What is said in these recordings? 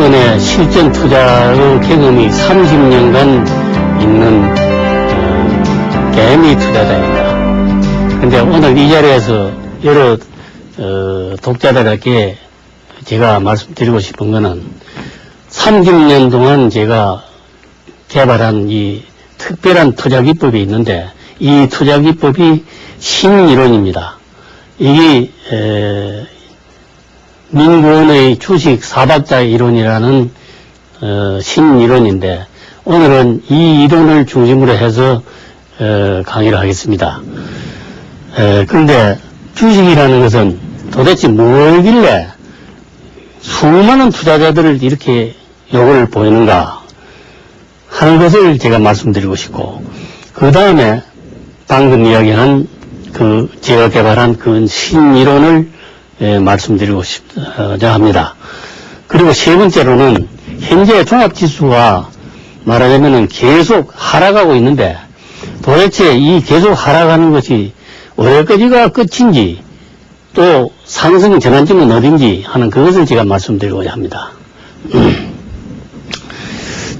증권의 실전 투자의 경험이 30년간 있는 개미 투자자입니다. 그런데 오늘 이 자리에서 여러 독자들에게 제가 말씀드리고 싶은 거는 30년 동안 제가 개발한 이 특별한 투자 기법이 있는데 이 투자 기법이 신이론입니다. 이게 민구원의 주식 사박자 이론이라는 신이론인데 오늘은 이 이론을 중심으로 해서 강의를 하겠습니다. 그런데 주식이라는 것은 도대체 뭐길래 수많은 투자자들을 이렇게 요구를 보이는가 하는 것을 제가 말씀드리고 싶고, 그 다음에 방금 이야기한 제가 개발한 그 신이론을 말씀드리고 싶자 합니다. 그리고 세 번째로는 현재 종합지수가 말하자면은 계속 하락하고 있는데 도대체 이 계속 하락하는 것이 어디까지가 끝인지 또 상승 전환점은 어딘지 하는 그것을 제가 말씀드리고자 합니다.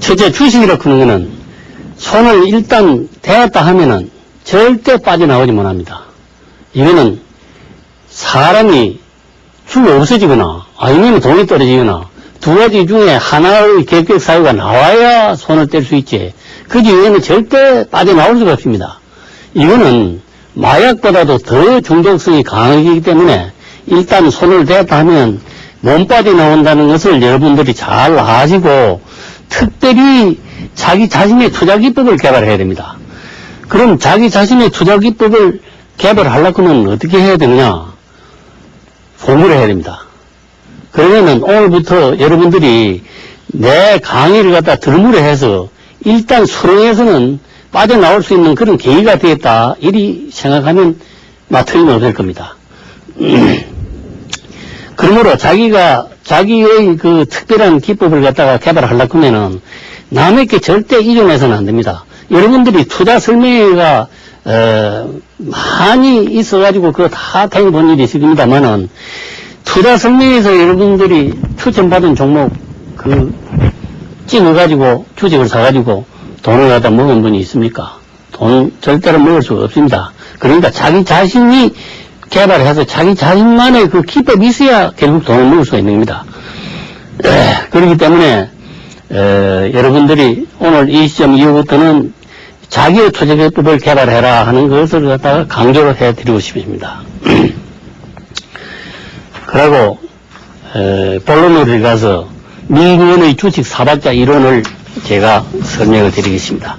첫째, 주식이라고 하는 것은 손을 일단 대었다 하면은 절대 빠져나오지 못합니다. 이거는 사람이 줄이 없어지거나 아니면 돈이 떨어지거나 두 가지 중에 하나의 계획 사유가 나와야 손을 뗄 수 있지. 그 이후에는 절대 빠져나올 수가 없습니다. 이거는 마약보다도 더 중독성이 강하기 때문에 일단 손을 대었다 하면 못 빠져나온다는 것을 여러분들이 잘 아시고 특별히 자기 자신의 투자 기법을 개발해야 됩니다. 그럼 자기 자신의 투자 기법을 개발하려고 하면 어떻게 해야 되느냐? 공부를 해야 됩니다. 그러면은 오늘부터 여러분들이 내 강의를 갖다 들무려 해서 일단 수렁에서는 빠져나올 수 있는 그런 계기가 되겠다. 이리 생각하면 틀림없을 겁니다. 그러므로 자기의 그 특별한 기법을 갖다가 개발하려고 하면은 남에게 절대 의존해서는 안 됩니다. 여러분들이 투자 설명회가 많이 있어가지고 그거 다 다녀본 일이 있을 겁니다만은 투자 설명회에서 여러분들이 추천받은 종목 찍어가지고 주식을 사가지고 돈을 갖다 먹은 분이 있습니까? 돈 절대로 먹을 수가 없습니다. 그러니까 자기 자신이 개발해서 자기 자신만의 그 기법이 있어야 결국 돈을 먹을 수가 있는 겁니다. 그렇기 때문에 여러분들이 오늘 이 시점 이후부터는 자기의 투자 기법을 개발해라 하는 것을 갖다가 강조를 해드리고 싶습니다. 그리고 본론으로 들어가서 민구원의 주식 사박자 이론을 제가 설명을 드리겠습니다.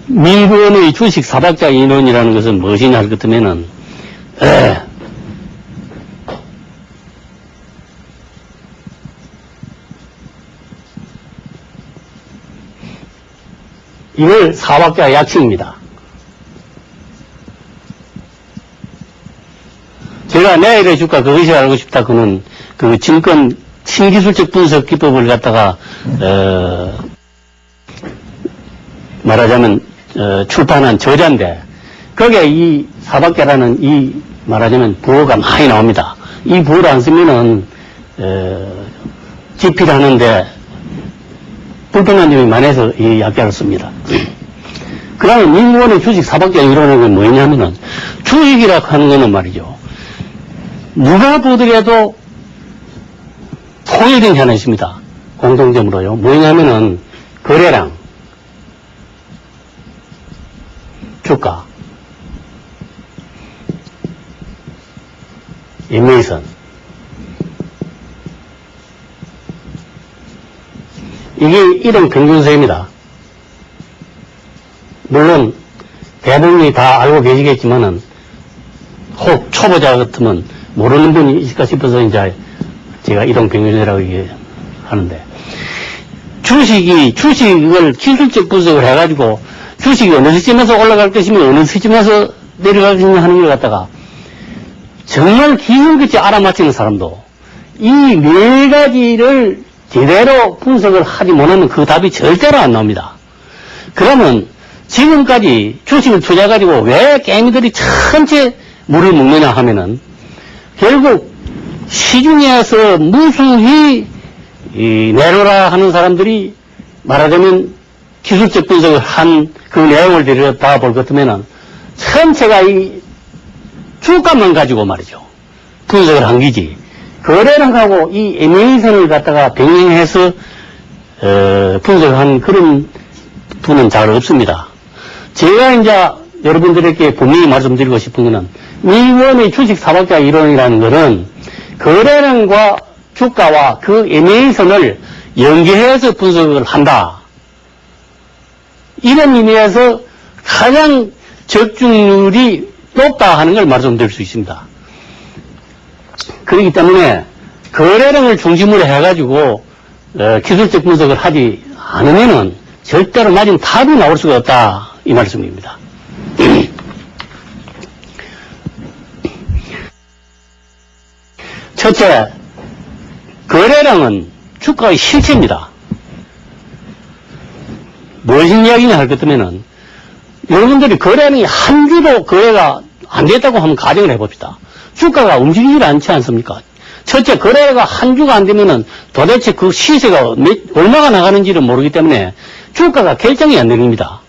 민구원의 주식 사박자 이론이라는 것은 무엇이냐 할 것 같으면은 이걸 사박자 약식입니다. 제가 내일의 주가 그것이 알고 싶다 그는 그 증권 신기술적 분석 기법을 갖다가 말하자면 출판한 저자인데 거기에 이 사박자라는 이 말하자면 부호가 많이 나옵니다. 이 부호를 안 쓰면은 집필하는데 불편한 점이 많아서 이 약자를 씁니다. 그러면 민구원의 주식 사박자 이론은 뭐냐면은 주식이라고 하는 거는 말이죠. 누가 보더라도 통일된 현상이 있습니다. 공통점으로요. 뭐냐면은 거래량, 주가, 인명선. 이게 이런 평균세입니다. 물론 대부분이 다 알고 계시겠지만은 혹 초보자 같으면 모르는 분이 있을까 싶어서 이제 제가 이동 평균이라고 하는데 주식을 기술적 분석을 해가지고 주식이 어느 시점에서 올라갈 것이며 어느 시점에서 내려갈 것이냐 하는 걸 갖다가 정말 기술같이 알아맞히는 사람도 이 네 가지를 제대로 분석을 하지 못하면 그 답이 절대로 안 나옵니다. 그러면 지금까지 주식을 투자해가지고 왜 개미들이 전체 물을 먹느냐 하면은 결국 시중에서 무수히 내로라 하는 사람들이 말하자면 기술적 분석을 한 그 내용을 들여다 볼 것 같으면은 전체가 이 주가만 가지고 말이죠. 분석을 한 기지. 거래량하고 이 애매선을 갖다가 병행해서 분석한 그런 분은 잘 없습니다. 제가 이제 여러분들에게 분명히 말씀드리고 싶은 것은 미원의 주식 사박자 이론이라는 것은 거래량과 주가와 그 애매선을 연계해서 분석을 한다. 이런 의미에서 가장 적중률이 높다 하는 걸 말씀드릴 수 있습니다. 그렇기 때문에 거래량을 중심으로 해가지고 기술적 분석을 하지 않으면은 절대로 맞은 답이 나올 수가 없다 이 말씀입니다. 첫째, 거래량은 주가의 실체입니다. 무엇인 이야기냐 할 것 같으면은 여러분들이 거래량이 한 주도 거래가 안 됐다고 하면 가정을 해봅시다. 주가가 움직이질 않지 않습니까? 첫째, 거래가 한 주가 안 되면은 도대체 그 시세가 얼마가 나가는지를 모르기 때문에 주가가 결정이 안 됩니다.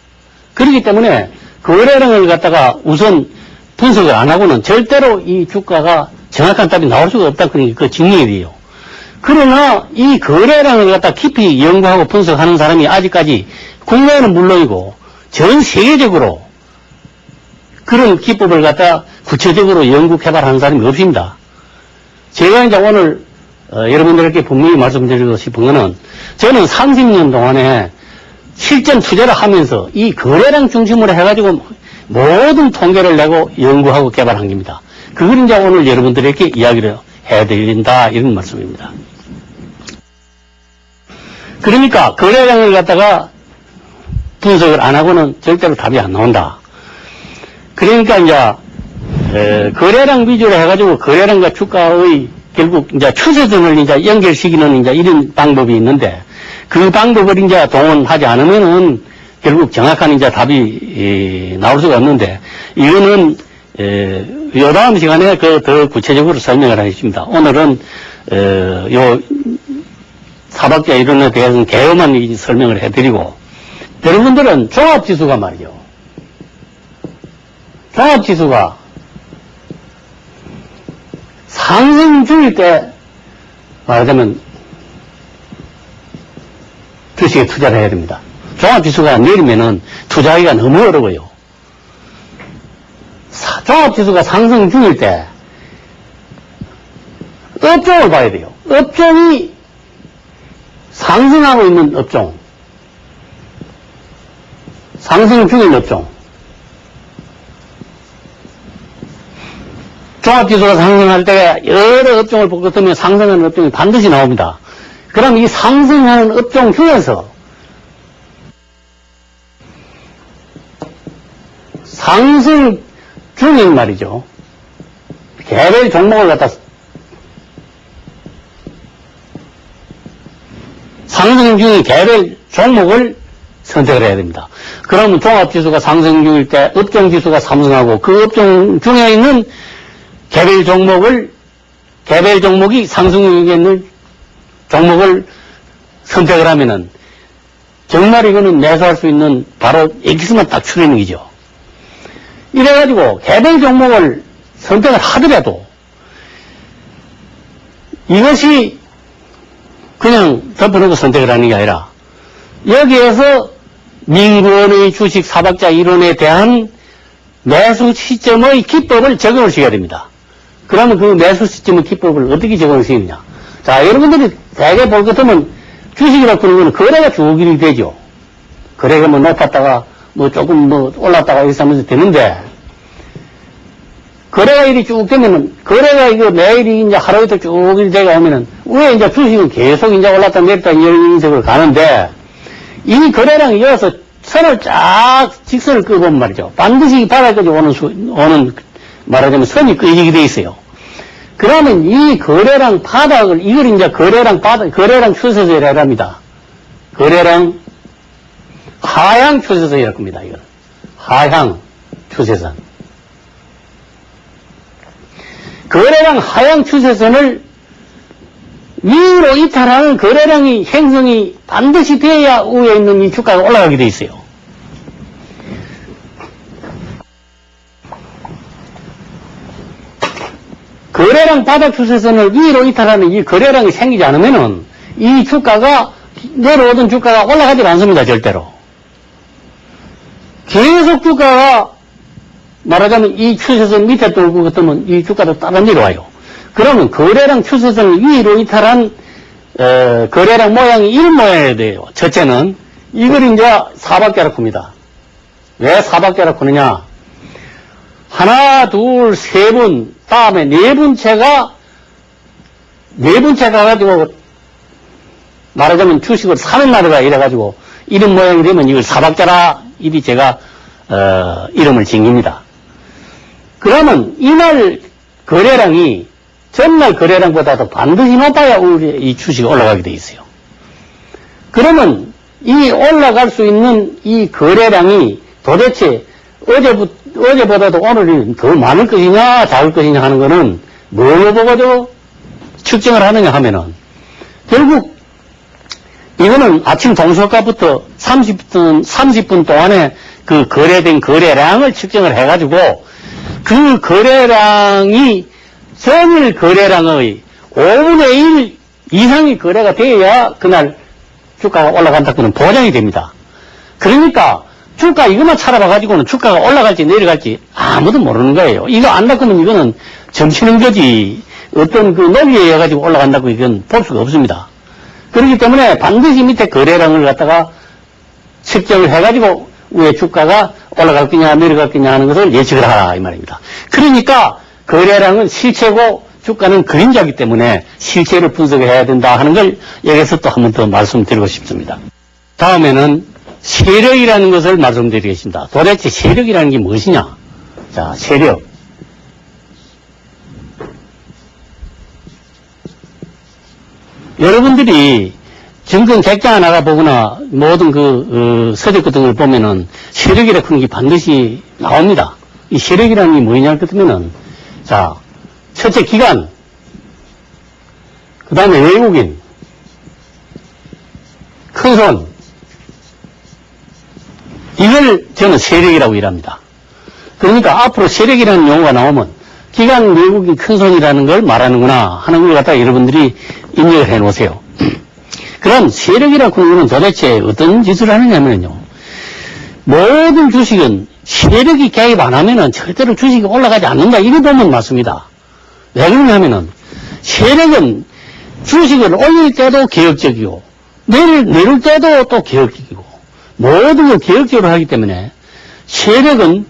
그렇기 때문에 거래량을 갖다가 우선 분석을 안 하고는 절대로 이 주가가 정확한 답이 나올 수가 없다. 그러니까 그 증명이 돼요. 그러나 이 거래량을 갖다 깊이 연구하고 분석하는 사람이 아직까지 국내에는 물론이고 전 세계적으로 그런 기법을 갖다 구체적으로 연구 개발하는 사람이 없습니다. 제가 이제 오늘 여러분들에게 분명히 말씀드리고 싶은 거는 저는 30년 동안에 실전 투자를 하면서 이 거래량 중심으로 해가지고 모든 통계를 내고 연구하고 개발한 겁니다. 그걸 이제 오늘 여러분들에게 이야기를 해드린다 이런 말씀입니다. 그러니까 거래량을 갖다가 분석을 안 하고는 절대로 답이 안 나온다. 그러니까 이제 거래량 위주로 해가지고 거래량과 주가의 결국 이제 추세선을 이제 연결시키는 이제 이런 방법이 있는데 그 방법을 이제 동원하지 않으면은 결국 정확한 이제 답이 나올 수가 없는데 이거는 요 다음 시간에 더 구체적으로 설명을 하겠습니다. 오늘은 요 사박자 이론에 대해서는 개요만 설명을 해드리고 여러분들은 종합지수가 말이죠. 종합지수가 상승 중일 때 말하자면 주식에 투자를 해야 됩니다. 종합지수가 내리면은 투자하기가 너무 어려워요. 종합지수가 상승 중일 때 업종을 봐야 돼요. 업종이 상승하고 있는 업종, 상승 중인 업종. 종합지수가 상승할 때 여러 업종을 볼 것 같으면 상승하는 업종이 반드시 나옵니다. 그럼 이 상승하는 업종 중에서 상승 중인 말이죠. 개별 종목을 갖다 상승 중인 개별 종목을 선택을 해야 됩니다. 그러면 종합지수가 상승 중일 때 업종지수가 상승하고 그 업종 중에 있는 개별 종목이 상승 중에 있는 종목을 선택을 하면은 정말 이거는 매수할 수 있는 바로 X만 딱 추리는 거죠. 이래가지고 개별 종목을 선택을 하더라도 이것이 그냥 덮어놓고 선택을 하는 게 아니라 여기에서 민권의 주식 사박자 이론에 대한 매수 시점의 기법을 적용을 시켜야 됩니다. 그러면 그 매수 시점의 기법을 어떻게 적용을 시키느냐. 자, 여러분들이 대개 볼 것 같으면 주식이라고 하는 건 거래가 주기이 되죠. 거래가 뭐 높았다가 뭐 조금 뭐 올랐다가 이렇게 하면서 되는데 거래가 이리 쭉 되면은 거래가 이거 매일이 이제 하루 이틀 쭉 이리 되가 오면은 위에 이제 주식은 계속 이제 올랐다 내렸다 이런 인식으로 가는데 이 거래량이 이어서 선을 쫙 직선을 끄보면 말이죠. 반드시 바닥까지 오는 말하자면 선이 끄이게 돼 있어요. 그러면 이 거래량 바닥을, 이걸 이제 거래량 추세선이라고 합니다. 거래량 하향 추세선이라고 합니다, 이걸. 하향 추세선. 거래량 하향 추세선을 위로 이탈하는 거래량이 형성이 반드시 되어야 위에 있는 이 주가가 올라가게 돼 있어요. 거래량 바닥 추세선을 위로 이탈하는 이 거래량이 생기지 않으면은 이 주가가 내려오던 주가가 올라가지 않습니다. 절대로. 계속 주가가 말하자면 이 추세선 밑에 돌고 그러면 이 주가도 따라 내려와요. 그러면 거래량 추세선을 위로 이탈한 거래량 모양이 이런 모양이어야 돼요. 첫째는 이걸 이제 사박계락입니다. 왜 사박계락하느냐? 하나, 둘, 세 번, 다음에 네 번째가 가지고 말하자면 주식을 사는 날이라 이래가지고 이런 모양이 되면 이걸 사박계락 이리 제가 이름을 짓깁니다. 그러면 이날 거래량이 전날 거래량보다도 반드시 높아야 우리 이 주식이 올라가게 돼 있어요. 그러면 이 올라갈 수 있는 이 거래량이 도대체 어제보다도 오늘이 더 많을 것이냐 작을 것이냐 하는 거는 뭘로 보고도 측정을 하느냐 하면은 결국 이거는 아침 동서가부터 30분 동안에 그 거래된 거래량을 측정을 해가지고 그 거래량이 전일 거래량의 5분의 1 이상이 거래가 돼야 그날 주가가 올라간다고는 보장이 됩니다. 그러니까 주가 이것만 찾아봐가지고는 주가가 올라갈지 내려갈지 아무도 모르는 거예요. 이거 안다고 하면 이거는 점치는 거지 어떤 그 논리에 의해 가지고 올라간다고 이건 볼 수가 없습니다. 그렇기 때문에 반드시 밑에 거래량을 갖다가 측정을 해가지고 위에 주가가 올라갈 거냐 내려갈 거냐 하는 것을 예측을 하라 이 말입니다. 그러니까 거래량은 실체고 주가는 그림자이기 때문에 실체를 분석해야 된다 하는 걸 여기서 또 한 번 더 말씀드리고 싶습니다. 다음에는 세력이라는 것을 말씀드리겠습니다. 도대체 세력이라는 게 무엇이냐? 자, 세력. 여러분들이 정권 객장에 나가보거나 모든 서적 같은 걸 보면은 세력이라는 게 반드시 나옵니다. 이 세력이라는 게 뭐냐 그러면은 자, 첫째 기관, 그 다음에 외국인, 큰손, 이걸 저는 세력이라고 일합니다. 그러니까 앞으로 세력이라는 용어가 나오면 기관, 외국인, 큰손이라는 걸 말하는구나 하는 걸 갖다가 여러분들이 입력을 해 놓으세요. 그럼 세력이라고 하는 것은 도대체 어떤 짓을 하느냐면요. 모든 주식은 세력이 개입 안 하면은 절대로 주식이 올라가지 않는다. 이거 보면 맞습니다. 왜 그러냐면은 세력은 주식을 올릴 때도 개혁적이고 내릴 때도 또 개혁적이고 모든 걸 개혁적으로 하기 때문에 세력은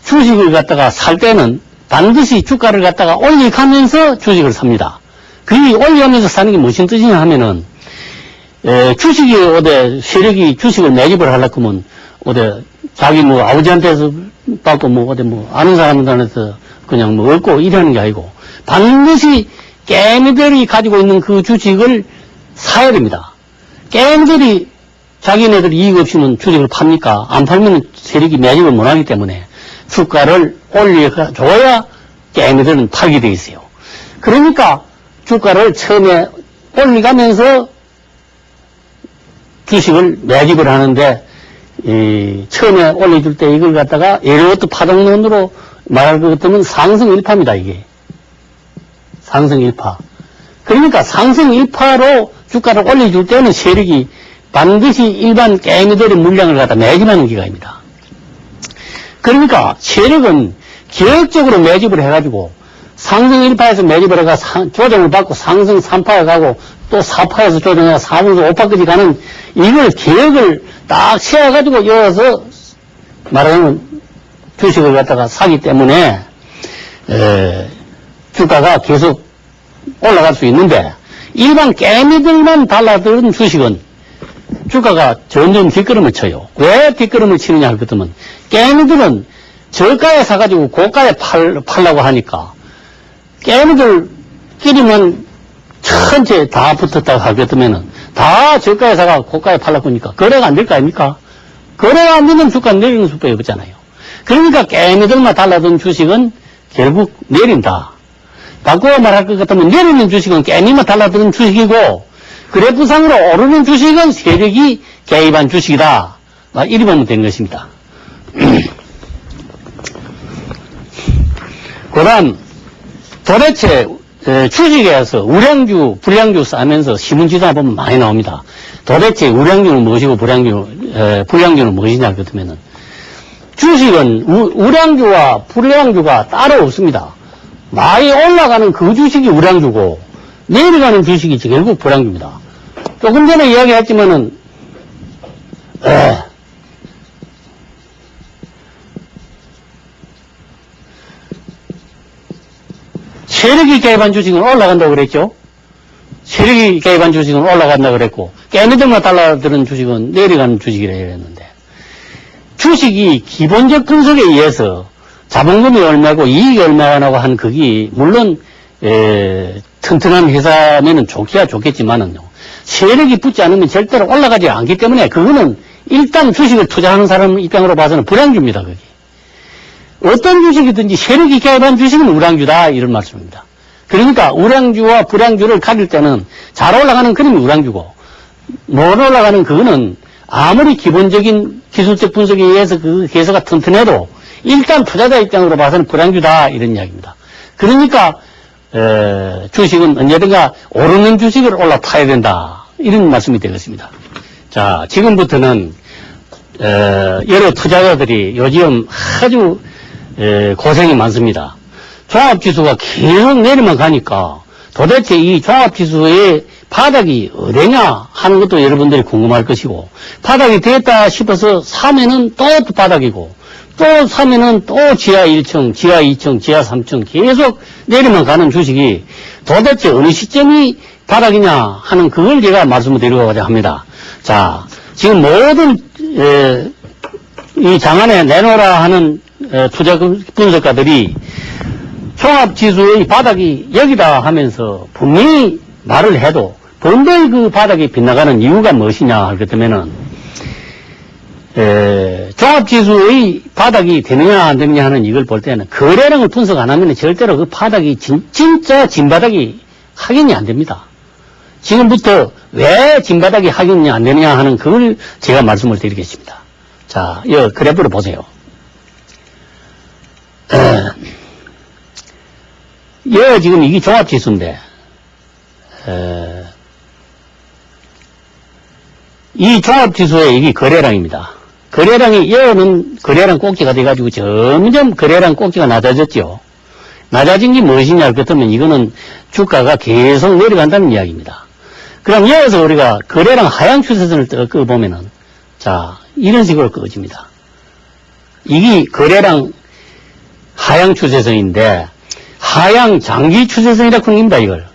주식을 갖다가 살 때는 반드시 주가를 갖다가 올려가면서 주식을 삽니다. 그게 올려가면서 사는 게 무슨 뜻이냐 하면은 주식이 어디 세력이 주식을 매집을 하려고 하면 어디 자기 아버지한테서 받고 어디 아는 사람들한테서 그냥 얻고 이러는 게 아니고 반드시 깨미들이 가지고 있는 그 주식을 사야 됩니다. 깨미들이 자기네들 이익 없이는 주식을 팝니까? 안 팔면 세력이 매집을 못 하기 때문에 주가를 올려줘야 깨미들은 팔게 돼 있어요. 그러니까 주가를 처음에 올려가면서 주식을 매집을 하는데 처음에 올려줄 때 이걸 갖다가 에르워트 파동론으로 말할 것 같으면 상승 1파입니다. 이게 상승 1파. 그러니까 상승 1파로 주가를 올려줄 때는 세력이 반드시 일반 게임들의 물량을 갖다 매집하는 기간입니다. 그러니까 세력은 계획적으로 매집을 해가지고 상승 1파에서 매집을 해가 조정을 받고 상승 3파에 가고 또 4파에서 조정해가 4에서 5파까지 가는 이걸 계획을 딱 세워가지고 여기서 말하자면 주식을 갖다가 사기 때문에 주가가 계속 올라갈 수 있는데 일반 깨미들만 달라드는 주식은 주가가 점점 뒷걸음을 쳐요. 왜 뒷걸음을 치느냐 할 것 같으면 깨미들은 저가에 사가지고 고가에 팔라고 하니까 깨미들끼리만 전체 다 붙었다고 할 것 같으면은 다 저가에 사가 고가에 팔라고 하니까 거래가 안 될 거 아닙니까? 거래가 안 되면 주가 내리는 수밖에 없잖아요. 그러니까 깨미들만 달라든 주식은 결국 내린다. 바꾸어 말할 것 같으면 내리는 주식은 깻잎만 달라드는 주식이고 그래프상으로 오르는 주식은 세력이 개입한 주식이다. 이리 보면 되는 것입니다. 그 다음 도대체 주식에서 우량주, 불량주 싸면서 신문지도나 보면 많이 나옵니다. 도대체 우량주는 무엇이고 불량주는 무엇이냐 그러면은 주식은 우량주와 불량주가 따로 없습니다. 많이 올라가는 그 주식이 우량주고 내려가는 주식이 결국 불량주입니다. 조금 전에 이야기했지만은 세력이 개입한 주식은 올라간다고 그랬죠. 세력이 개입한 주식은 올라간다고 그랬고 깻잎만 달라드는 주식은 내려가는 주식이라 했는데 주식이 기본적 분석에 의해서 자본금이 얼마고 이익이 얼마가 나고 한 그게 물론 튼튼한 회사면은 좋기야 좋겠지만은요 세력이 붙지 않으면 절대로 올라가지 않기 때문에 그거는 일단 주식을 투자하는 사람 입장으로 봐서는 불량주입니다. 그게 어떤 주식이든지 세력이 개입한 주식은 우량주다 이런 말씀입니다. 그러니까 우량주와 불량주를 가릴 때는 잘 올라가는 그림이 우량주고 못 올라가는 그거는 아무리 기본적인 기술적 분석에 의해서 그 개수가 튼튼해도 일단 투자자 입장으로 봐서는 불량주다 이런 이야기입니다. 그러니까 주식은 언제든가 오르는 주식을 올라타야 된다 이런 말씀이 되겠습니다. 자, 지금부터는 여러 투자자들이 요즘 아주 고생이 많습니다. 종합지수가 계속 내리만 가니까 도대체 이 종합지수의 바닥이 어디냐 하는 것도 여러분들이 궁금할 것이고 바닥이 됐다 싶어서 사면은 또 바닥이고 또 사면은 또 지하 1층, 지하 2층, 지하 3층 계속 내리만 가는 주식이 도대체 어느 시점이 바닥이냐 하는 그걸 제가 말씀을 드리고자 합니다. 자, 지금 모든 이 장안에 내놓으라 하는 투자 분석가들이 종합지수의 바닥이 여기다 하면서 분명히 말을 해도 본도의 그 바닥이 빗나가는 이유가 무엇이냐 할 것 때문에는 종합지수의 바닥이 되느냐 안 되느냐 하는 이걸 볼 때는 거래량을 분석 안 하면 절대로 그 바닥이 진짜 진바닥이 확인이 안 됩니다. 지금부터 왜 진바닥이 확인이 안 되느냐 하는 그걸 제가 말씀을 드리겠습니다. 자, 이 그래프를 보세요. 지금 이게 종합지수인데, 이 종합지수의 이게 거래량입니다. 거래량이, 여는 거래량 꼭지가 돼가지고 점점 거래량 꼭지가 낮아졌죠. 낮아진 게 무엇이냐 그렇다면 이거는 주가가 계속 내려간다는 이야기입니다. 그럼 여기서 우리가 거래량 하향 추세선을 끄보면은, 자, 이런 식으로 끄집니다. 이게 거래량 하향 추세선인데, 하향 장기 추세선이라고 합니다, 이걸.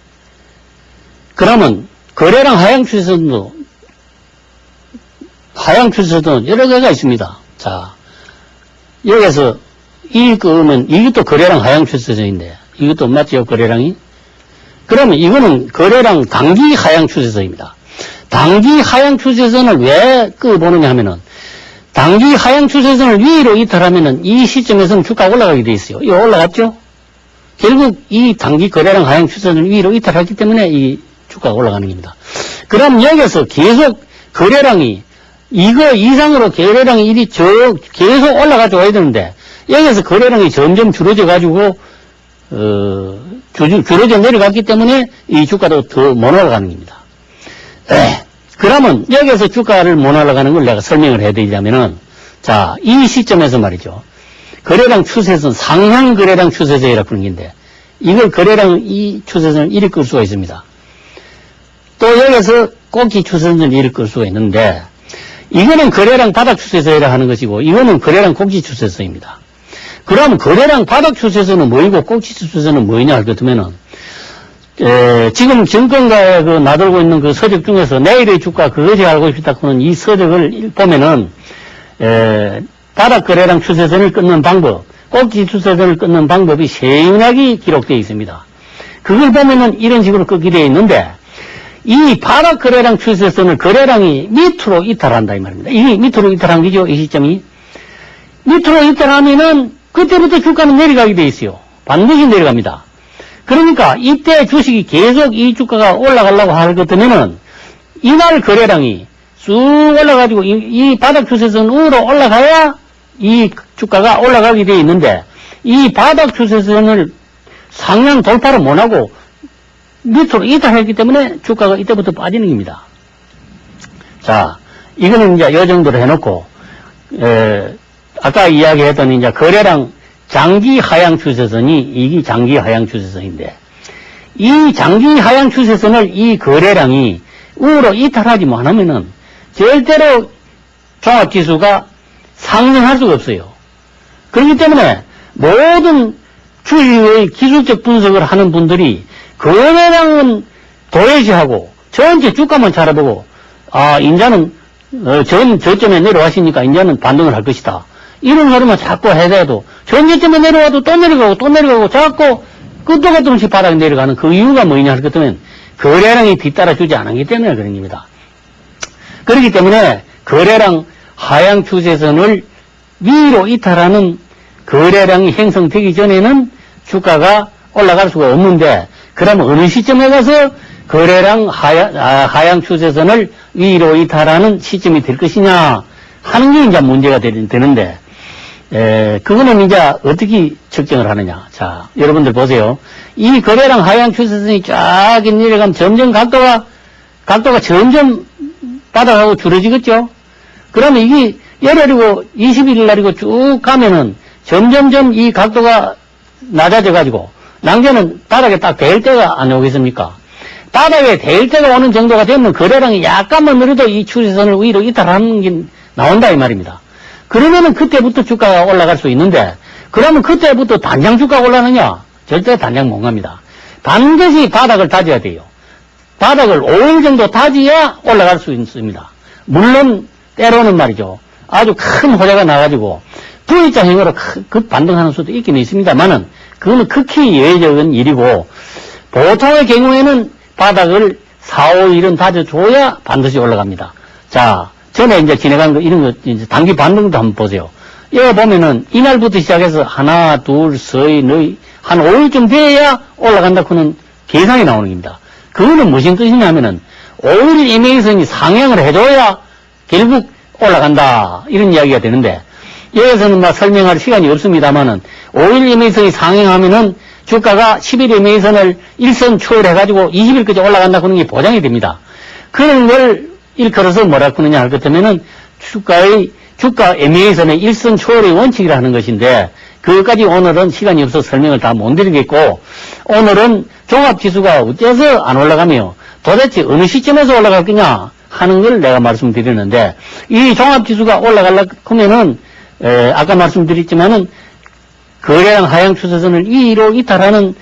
그러면, 거래량 하향 추세선도 여러 개가 있습니다. 자, 여기서, 끄면, 이것도 거래량 하향 추세선인데, 이것도 맞죠, 거래량이? 그러면 이거는 거래량 단기 하향 추세선입니다. 단기 하향 추세선을 왜 끄보느냐 하면은, 단기 하향 추세선을 위로 이탈하면은 이 시점에서는 주가가 올라가게 돼 있어요. 이거 올라갔죠? 결국 이 단기 거래량 하향 추세선을 위로 이탈하기 때문에 이 주가가 올라가는 겁니다. 그럼 여기서 계속 거래량이 이거 이상으로 거래량이 계속 올라가져 와야 되는데 여기서 거래량이 점점 줄어져 가지고 줄어져 내려갔기 때문에 이 주가도 더 못 올라가는 겁니다. 그러면 여기서 주가를 못 올라가는 걸 내가 설명을 해드리자면은 자, 이 시점에서 말이죠. 거래량 추세선, 상향 거래량 추세선이라고 하는 건데 이걸 거래량 이 추세선을 이리 끌 수가 있습니다. 또 여기서 꼭지 추세선을 이리 끌 수가 있는데 이거는 거래량 바닥 추세선이라 하는 것이고 이거는 거래량 꼭지 추세선입니다. 그럼 거래량 바닥 추세선은 뭐이고 꼭지 추세선은 뭐이냐 할 것 같으면은 지금 정권가에 나돌고 있는 그 서적 중에서 내일의 주가 그것이 알고 싶다 하는 이 서적을 보면은 바닥 거래량 추세선을 끊는 방법, 꼭지 추세선을 끊는 방법이 세밀하게 기록되어 있습니다. 그걸 보면은 이런 식으로 끊게 되어 있는데 이 바닥 거래량 추세선을 거래량이 밑으로 이탈한다 이 말입니다. 이게 밑으로 이탈한 거죠, 이 시점이. 밑으로 이탈하면은 그때부터 주가는 내려가게 되어 있어요. 반드시 내려갑니다. 그러니까 이때 주식이 계속 이 주가가 올라가려고 할 것 같으면은 이날 거래량이 쑥 올라가지고 이 바닥 추세선으로 올라가야 이 주가가 올라가게 되어 있는데 이 바닥 추세선을 상향 돌파를 못하고 밑으로 이탈했기 때문에 주가가 이때부터 빠지는 겁니다. 자, 이거는 이제 이 정도로 해놓고, 아까 이야기했던 이제 거래량 장기 하향 추세선이 이게 장기 하향 추세선인데, 이 장기 하향 추세선을 이 거래량이 우로 이탈하지 못하면은 절대로 종합지수가 상승할 수가 없어요. 그렇기 때문에 모든 주식의 기술적 분석을 하는 분들이 거래량은 도외시하고 전체 주가만 찾아보고 인자는 저점에 내려왔으니까 인자는 반등을 할 것이다. 이런 소리만 자꾸 해대도 전저점에 내려와도 또 내려가고 또 내려가고 자꾸 끝도 같은 없이 바닥에 내려가는 그 이유가 뭐냐 할 것 같으면 거래량이 뒤따라 주지 않았기 때문에 그런 겁니다. 그렇기 때문에 거래량 하향 추세선을 위로 이탈하는 거래량이 형성되기 전에는 주가가 올라갈 수가 없는데 그러면 어느 시점에 가서 거래량 하향 추세선을 위로 이탈하는 시점이 될 것이냐 하는 게 이제 문제가 되는데 그거는 이제 어떻게 측정을 하느냐. 자, 여러분들 보세요. 이 거래량 하향 추세선이 쫙 내려가면 점점 각도가 점점 바닥하고 줄어지겠죠? 그러면 이게 열흘이고 21일 날이고 쭉 가면은 점점점 이 각도가 낮아져가지고 낭자는 바닥에 딱 댈 때가 안 오겠습니까? 바닥에 댈 때가 오는 정도가 되면 거래량이 약간만 늘어도 이 추세선을 위로 이탈하는 게 나온다 이 말입니다. 그러면은 그때부터 주가가 올라갈 수 있는데 그러면 그때부터 단장 주가가 올라가느냐? 절대 단장 못 갑니다. 반드시 바닥을 다져야 돼요. 바닥을 5일 정도 다져야 올라갈 수 있습니다. 물론 때로는 말이죠. 아주 큰 호재가 나가지고 V자형으로 급 반등하는 수도 있긴 있습니다만은 그거는 극히 예외적인 일이고 보통의 경우에는 바닥을 4, 5일은 다져줘야 반드시 올라갑니다. 자, 전에 이제 지나간 거 이런 거 이제 단기 반등도 한번 보세요. 여기 보면은 이날부터 시작해서 하나, 둘, 셋, 넷, 한 5일쯤 돼야 올라간다 그는 계산이 나오는 겁니다. 그거는 무슨 뜻이냐면은 5일 이메이선이 상향을 해줘야 결국 올라간다 이런 이야기가 되는데 여기서는 막 설명할 시간이 없습니다만은 5일 이메이선이 상향하면은 주가가 10일 이메이선을 일선 추월해가지고 20일까지 올라간다 그런 게 보장이 됩니다. 그런 걸 일컬어서 뭐라 그러냐 할 것 같으면은 주가 이메이선의 일선 추월의 원칙이라는 것인데 그것까지 오늘은 시간이 없어서 설명을 다 못 드리겠고 오늘은 종합지수가 어째서 안 올라가며 도대체 어느 시점에서 올라갈 거냐 하는 걸 내가 말씀드리는데 이 종합지수가 올라가려고 하면은 아까 말씀드렸지만은 거래량 하향 추세선을 위로 이탈하는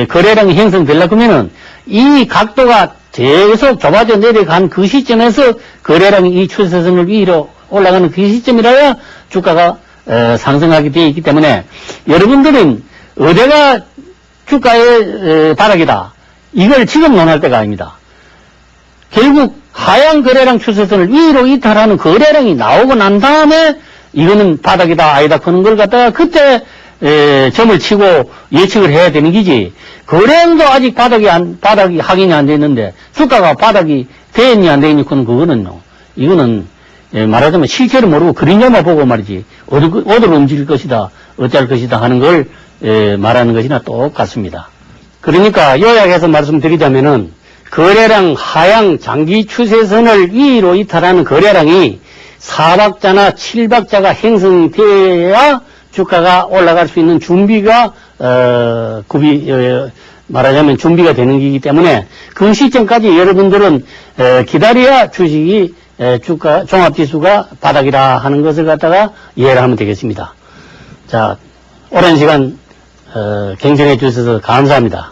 거래량이 형성되려고 하면은 이 각도가 계속 좁아져 내려간 그 시점에서 거래량이 이 추세선을 위로 올라가는 그 시점이라야 주가가 상승하게 되어 있기 때문에 여러분들은 어디가 주가의 바닥이다. 이걸 지금 논할 때가 아닙니다. 결국 하향 거래량 추세선을 위로 이탈하는 거래량이 나오고 난 다음에 이거는 바닥이다 아니다 하는 걸 갖다가 그때 점을 치고 예측을 해야 되는 기지. 거래량도 아직 바닥이 확인이 안 됐는데 주가가 바닥이 되었니 안 되었니 그거는요. 이거는 말하자면 실체를 모르고 그림자만 보고 말이지 어디로 움직일 것이다 어쩔 것이다 하는 걸 말하는 것이나 똑같습니다. 그러니까 요약해서 말씀드리자면은 거래량 하향 장기 추세선을 위로 이탈하는 거래량이 4박자나 7박자가 형성되어야 주가가 올라갈 수 있는 준비가 말하자면 준비가 되는 거기 때문에 그 시점까지 여러분들은 기다려야 주식이 주가 종합지수가 바닥이라 하는 것을 갖다가 이해를 하면 되겠습니다. 자, 오랜 시간 경청해 주셔서 감사합니다.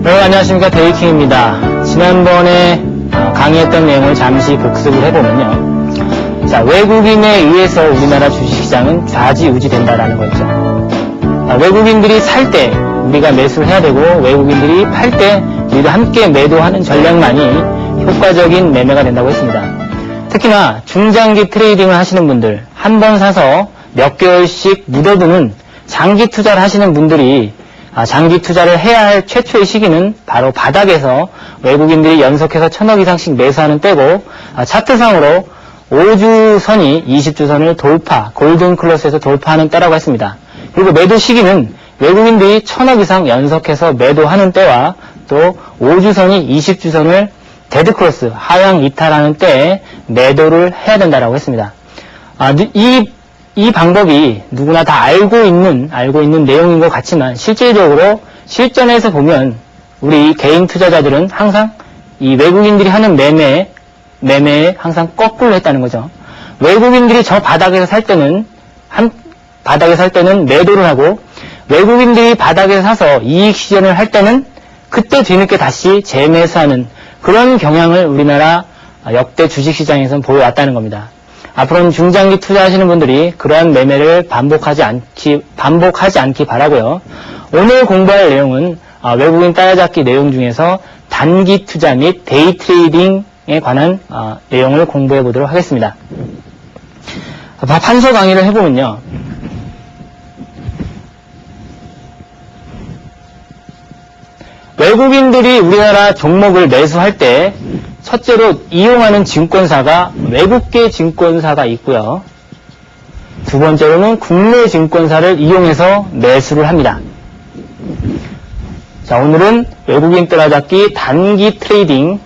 여러분 안녕하십니까, 데이킹입니다. 지난번에 강의했던 내용을 잠시 복습을 해보면요. 자, 외국인에 의해서 우리나라 주식시장은 좌지우지된다라는 거죠. 외국인들이 살 때 우리가 매수를 해야 되고 외국인들이 팔 때 모두 함께 매도하는 전략만이 효과적인 매매가 된다고 했습니다. 특히나 중장기 트레이딩을 하시는 분들, 한 번 사서 몇 개월씩 묻어두는 장기 투자를 하시는 분들이 장기 투자를 해야 할 최초의 시기는 바로 바닥에서 외국인들이 연속해서 1000억 이상씩 매수하는 때고, 차트상으로 5주선이 20주선을 돌파, 골든 클로스에서 돌파하는 때라고 했습니다. 그리고 매도 시기는 외국인들이 1000억 이상 연속해서 매도하는 때와 또 5주선이 20주선을 데드크로스, 하향 이탈하는 때에 매도를 해야 된다라고 했습니다. 이 방법이 누구나 다 알고 있는 내용인 것 같지만 실질적으로 실전에서 보면 우리 개인 투자자들은 항상 이 외국인들이 하는 매매에 항상 거꾸로 했다는 거죠. 외국인들이 저 바닥에서 살 때는 매도를 하고, 외국인들이 바닥에서 사서 이익 실현을 할 때는 그때 뒤늦게 다시 재매수하는 그런 경향을 우리나라 역대 주식시장에서는 보여왔다는 겁니다. 앞으로는 중장기 투자하시는 분들이 그러한 매매를 반복하지 않기 바라고요. 오늘 공부할 내용은 외국인 따라잡기 내용 중에서 단기 투자 및 데이 트레이딩에 관한 내용을 공부해 보도록 하겠습니다. 판서 강의를 해보면요. 외국인들이 우리나라 종목을 매수할 때 첫째로 이용하는 증권사가 외국계 증권사가 있고요. 두 번째로는 국내 증권사를 이용해서 매수를 합니다. 자, 오늘은 외국인 따라잡기 단기 트레이딩에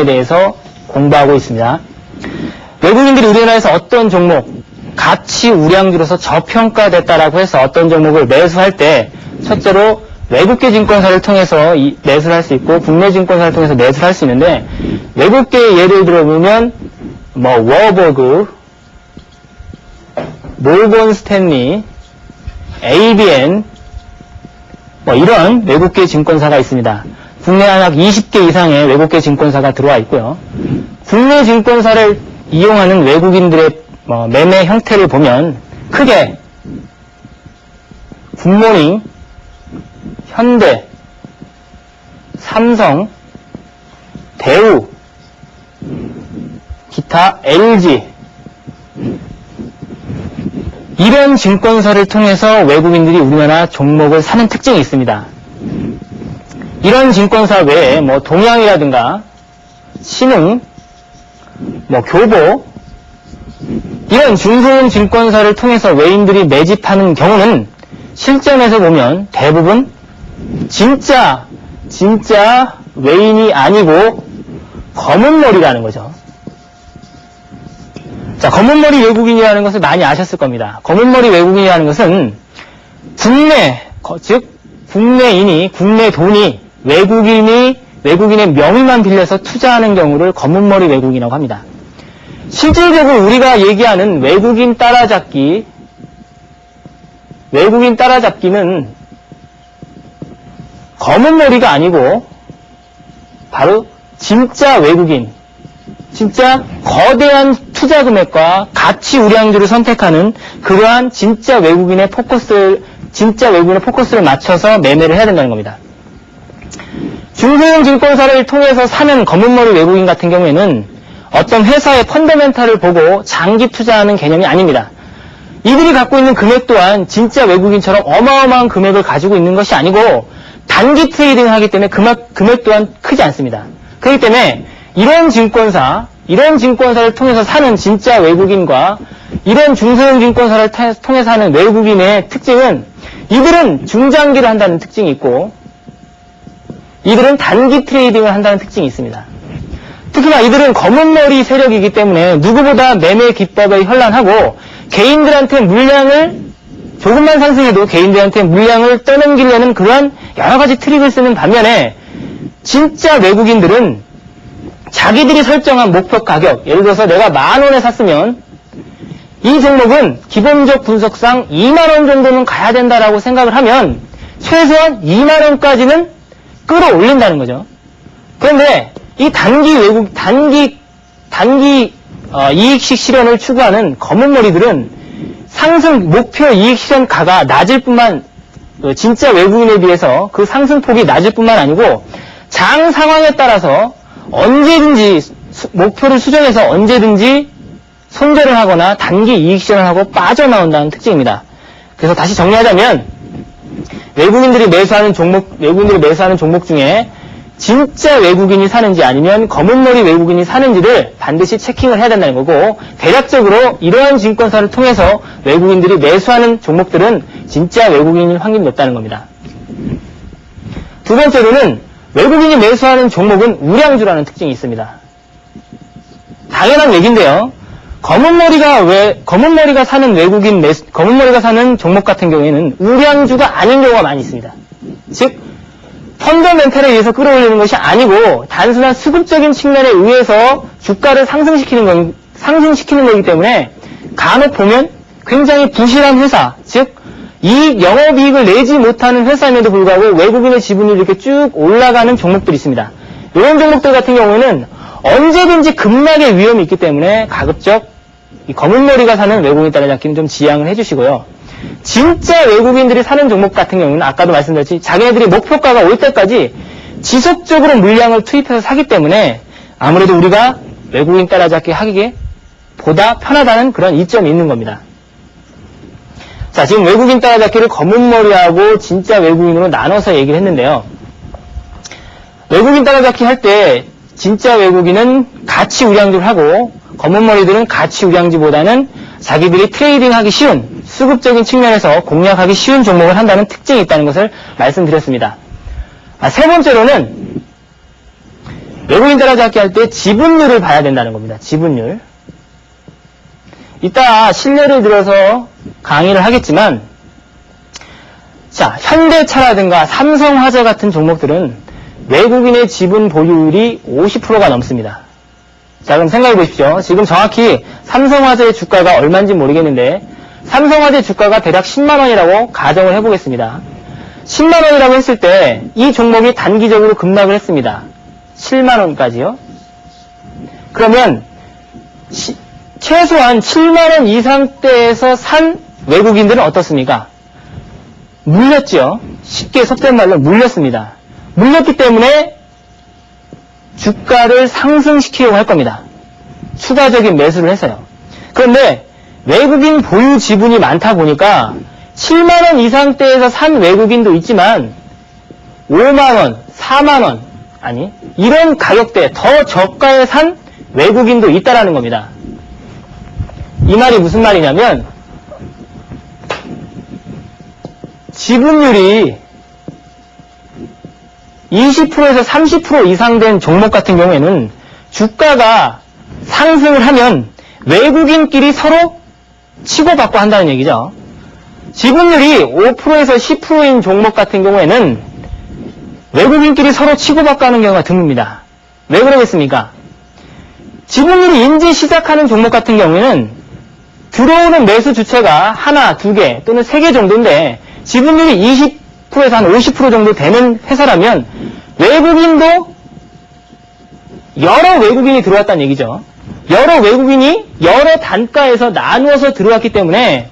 대해서 공부하고 있습니다. 외국인들이 우리나라에서 어떤 종목, 가치 우량주로서 저평가됐다라고 해서 어떤 종목을 매수할 때 첫째로 외국계 증권사를 통해서 매수를 할 수 있고 국내 증권사를 통해서 매수를 할 수 있는데, 외국계 예를 들어보면 워버그, 몰건 스탠리, ABN 이런 외국계 증권사가 있습니다. 국내 약 20개 이상의 외국계 증권사가 들어와 있고요. 국내 증권사를 이용하는 외국인들의 매매 형태를 보면 크게 굿모닝, 현대, 삼성, 대우, 기타, LG 이런 증권사를 통해서 외국인들이 우리나라 종목을 사는 특징이 있습니다. 이런 증권사 외에 동양이라든가 신흥, 교보 이런 중소형 증권사를 통해서 외인들이 매집하는 경우는 실전에서 보면 대부분 진짜 외인이 아니고 검은머리라는 거죠. 자, 검은머리 외국인이라는 것을 많이 아셨을 겁니다. 검은머리 외국인이라는 것은 국내인이, 국내 돈이 외국인의 명의만 빌려서 투자하는 경우를 검은머리 외국인이라고 합니다. 실질적으로 우리가 얘기하는 외국인 따라잡기는 검은머리가 아니고 바로 진짜 외국인, 진짜 거대한 투자 금액과 가치 우량주를 선택하는 그러한 진짜 외국인의 포커스를 맞춰서 매매를 해야 된다는 겁니다. 중소형 증권사를 통해서 사는 검은머리 외국인 같은 경우에는 어떤 회사의 펀더멘탈을 보고 장기 투자하는 개념이 아닙니다. 이들이 갖고 있는 금액 또한 진짜 외국인처럼 어마어마한 금액을 가지고 있는 것이 아니고 단기 트레이딩을 하기 때문에 금액 또한 크지 않습니다. 그렇기 때문에 이런 증권사를 통해서 사는 진짜 외국인과 이런 중소형 증권사를 통해서 하는 외국인의 특징은 이들은 중장기를 한다는 특징이 있고 이들은 단기 트레이딩을 한다는 특징이 있습니다. 특히나 이들은 검은머리 세력이기 때문에 누구보다 매매 기법에 현란하고 개인들한테 물량을 조금만 상승해도 개인들한테 물량을 떠넘기려는 그러한 여러 가지 트릭을 쓰는 반면에 진짜 외국인들은 자기들이 설정한 목표 가격, 예를 들어서 내가 10,000원에 샀으면 이 종목은 기본적 분석상 20,000원 정도는 가야 된다라고 생각을 하면 최소한 20,000원까지는 끌어올린다는 거죠. 그런데 이 단기 이익식 실현을 추구하는 검은머리들은 상승 목표 이익 실현가가 낮을 뿐만 진짜 외국인에 비해서 그 상승폭이 낮을 뿐만 아니고 장 상황에 따라서 언제든지 목표를 수정해서 언제든지 손절을 하거나 단기 이익 실현을 하고 빠져나온다는 특징입니다. 그래서 다시 정리하자면 외국인들이 매수하는 종목 중에 진짜 외국인이 사는지 아니면 검은머리 외국인이 사는지를 반드시 체킹을 해야 된다는 거고, 대략적으로 이러한 증권사를 통해서 외국인들이 매수하는 종목들은 진짜 외국인일 확률이 높다는 겁니다. 두 번째로는 외국인이 매수하는 종목은 우량주라는 특징이 있습니다. 당연한 얘기인데요. 검은머리가 사는 종목 같은 경우에는 우량주가 아닌 경우가 많이 있습니다. 즉, 펀더멘탈에 의해서 끌어올리는 것이 아니고 단순한 수급적인 측면에 의해서 주가를 상승시키는 거기 때문에 간혹 보면 굉장히 부실한 회사, 즉 영업이익을 내지 못하는 회사임에도 불구하고 외국인의 지분율이 이렇게 쭉 올라가는 종목들이 있습니다. 이런 종목들 같은 경우에는 언제든지 급락의 위험이 있기 때문에 가급적 이 검은머리가 사는 외국인 따라잡기는 좀 지양을 해주시고요. 진짜 외국인들이 사는 종목 같은 경우는 아까도 말씀드렸지, 자기네들이 목표가가 올 때까지 지속적으로 물량을 투입해서 사기 때문에 아무래도 우리가 외국인 따라잡기 하기에 보다 편하다는 그런 이점이 있는 겁니다. 자, 지금 외국인 따라잡기를 검은머리하고 진짜 외국인으로 나눠서 얘기를 했는데요. 외국인 따라잡기 할 때 진짜 외국인은 가치 우량주를 하고 검은머리들은 가치 우량주보다는 자기들이 트레이딩하기 쉬운, 수급적인 측면에서 공략하기 쉬운 종목을 한다는 특징이 있다는 것을 말씀드렸습니다. 세 번째로는 외국인 따라잡기 할 때 지분율을 봐야 된다는 겁니다. 지분율. 이따 실례를 들어서 강의를 하겠지만, 자, 현대차라든가 삼성화재 같은 종목들은 외국인의 지분 보유율이 50%가 넘습니다. 자, 그럼 생각해 보십시오. 지금 정확히 삼성화재의 주가가 얼마인지 모르겠는데 삼성화재 주가가 대략 10만원이라고 가정을 해보겠습니다. 10만원이라고 했을 때 이 종목이 단기적으로 급락을 했습니다. 7만원까지요. 그러면 최소한 7만원 이상대에서 산 외국인들은 어떻습니까? 물렸죠. 쉽게 속된 말로 물렸습니다. 물렸기 때문에 주가를 상승시키려고 할 겁니다. 추가적인 매수를 해서요. 그런데 외국인 보유 지분이 많다 보니까 7만원 이상대에서 산 외국인도 있지만 5만원, 4만원, 아니 이런 가격대 더 저가에 산 외국인도 있다라는 겁니다. 이 말이 무슨 말이냐면 지분율이 20%에서 30% 이상 된 종목 같은 경우에는 주가가 상승을 하면 외국인끼리 서로 치고받고 한다는 얘기죠. 지분율이 5%에서 10%인 종목 같은 경우에는 외국인끼리 서로 치고받고 하는 경우가 드뭅니다. 왜 그러겠습니까? 지분율이 인제 시작하는 종목 같은 경우에는 들어오는 매수 주체가 하나, 두 개 또는 세 개 정도인데 지분율이 20%에서 한 50% 정도 되는 회사라면 외국인도 여러 외국인이 들어왔다는 얘기죠. 여러 외국인이 여러 단가에서 나누어서 들어왔기 때문에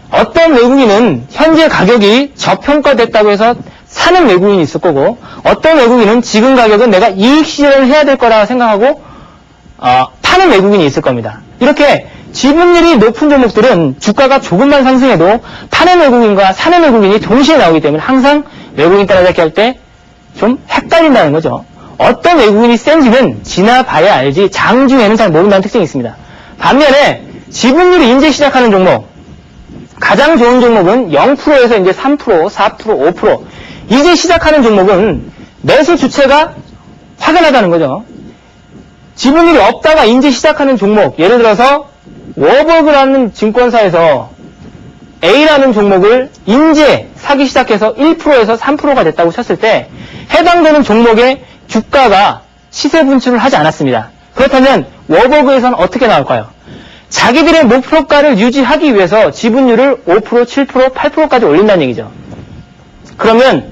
어떤 외국인은 현재 가격이 저평가됐다고 해서 사는 외국인이 있을 거고 어떤 외국인은 지금 가격은 내가 이익 실현을 해야 될 거라 생각하고 파는 외국인이 있을 겁니다. 이렇게 지분율이 높은 종목들은 주가가 조금만 상승해도 파는 외국인과 사는 외국인이 동시에 나오기 때문에 항상 외국인 따라잡기 할 때 좀 헷갈린다는 거죠. 어떤 외국인이 센지는 지나봐야 알지 장중에는 잘 모른다는 특징이 있습니다. 반면에 지분율이 인제 시작하는 종목, 가장 좋은 종목은 0%에서 이제 3%, 4%, 5%. 이제 시작하는 종목은 매수 주체가 확연하다는 거죠. 지분율이 없다가 인제 시작하는 종목, 예를 들어서 워버그라는 증권사에서 A라는 종목을 인제 사기 시작해서 1%에서 3%가 됐다고 쳤을 때 해당되는 종목의 주가가 시세 분출을 하지 않았습니다. 그렇다면 워버그에서는 어떻게 나올까요? 자기들의 목표가를 유지하기 위해서 지분율을 5%, 7%, 8%까지 올린다는 얘기죠. 그러면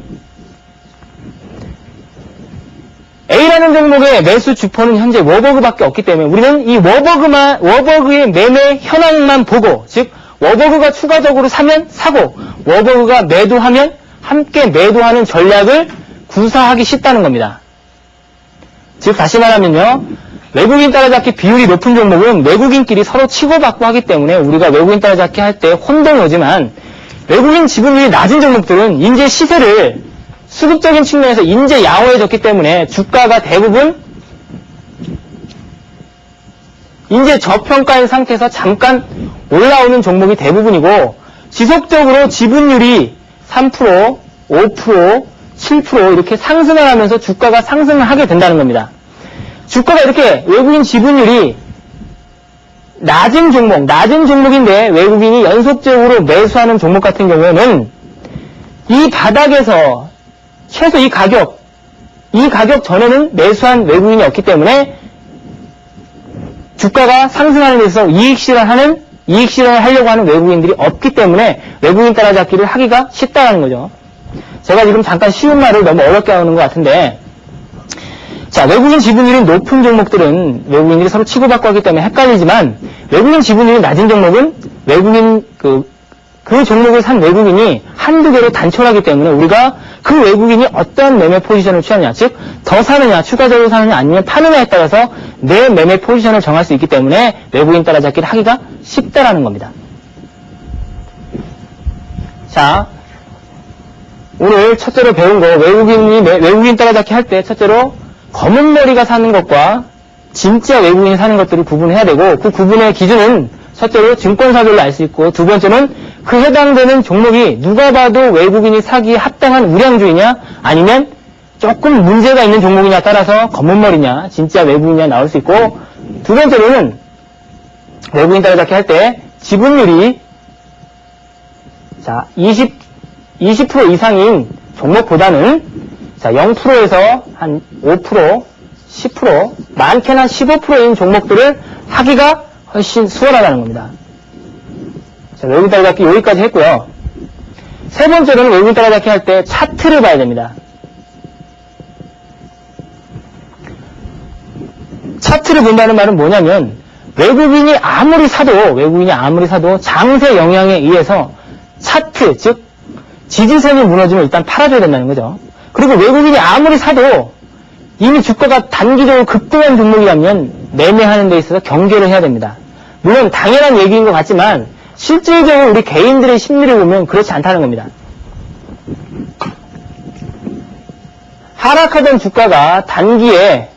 A라는 종목의 매수 주포는 현재 워버그밖에 없기 때문에 우리는 이 워버그의 매매 현황만 보고, 즉 워버그가 추가적으로 사면 사고 워버그가 매도하면 함께 매도하는 전략을 구사하기 쉽다는 겁니다. 즉 다시 말하면요, 외국인 따라잡기 비율이 높은 종목은 외국인끼리 서로 치고받고 하기 때문에 우리가 외국인 따라잡기 할 때 혼동이 오지만, 외국인 지분율이 낮은 종목들은 인제 시세를 수급적인 측면에서 인재 양호해졌기 때문에 주가가 대부분 인재 저평가인 상태에서 잠깐 올라오는 종목이 대부분이고, 지속적으로 지분율이 3%, 5%, 7% 이렇게 상승을 하면서 주가가 상승을 하게 된다는 겁니다. 주가가 이렇게 외국인 지분율이 낮은 종목인데 외국인이 연속적으로 매수하는 종목 같은 경우에는 이 바닥에서 최소 이 가격 전에는 매수한 외국인이 없기 때문에 주가가 상승하는 데 있어서 이익 실현을 하려고 하는 외국인들이 없기 때문에 외국인 따라잡기를 하기가 쉽다는 거죠. 제가 지금 잠깐 쉬운 말을 너무 어렵게 하는 것 같은데, 자, 외국인 지분율이 높은 종목들은 외국인들이 서로 치고받고 하기 때문에 헷갈리지만, 외국인 지분율이 낮은 종목은 그 종목을 산 외국인이 한두 개로 단촐하기 때문에 우리가 그 외국인이 어떤 매매 포지션을 취하느냐, 즉 더 사느냐, 추가적으로 사느냐, 아니면 파느냐에 따라서 내 매매 포지션을 정할 수 있기 때문에 외국인 따라잡기를 하기가 쉽다라는 겁니다. 자, 오늘 첫째로 배운 거, 외국인 따라잡기 할 때 첫째로 검은 머리가 사는 것과 진짜 외국인이 사는 것들을 구분해야 되고, 그 구분의 기준은 첫째로 증권사별로 알 수 있고, 두 번째는 그 해당되는 종목이 누가 봐도 외국인이 사기에 합당한 우량주이냐, 아니면 조금 문제가 있는 종목이냐 따라서 검은 머리냐, 진짜 외국인이냐 나올 수 있고, 두 번째로는 외국인 따라잡기 할 때 지분율이 20% 이상인 종목보다는 0%에서 한 5%, 10%, 많게는 한 15%인 종목들을 하기가 훨씬 수월하다는 겁니다. 자, 외국인 따라잡기 여기까지 했고요. 세 번째로는 외국인 따라잡기 할 때 차트를 봐야 됩니다. 차트를 본다는 말은 뭐냐면, 외국인이 아무리 사도 장세 영향에 의해서 차트, 즉 지지선이 무너지면 일단 팔아줘야 된다는 거죠. 그리고 외국인이 아무리 사도 이미 주가가 단기적으로 급등한 종목이라면 매매하는 데 있어서 경계를 해야 됩니다. 물론 당연한 얘기인 것 같지만 실질적으로 우리 개인들의 심리를 보면 그렇지 않다는 겁니다. 하락하던 주가가 단기에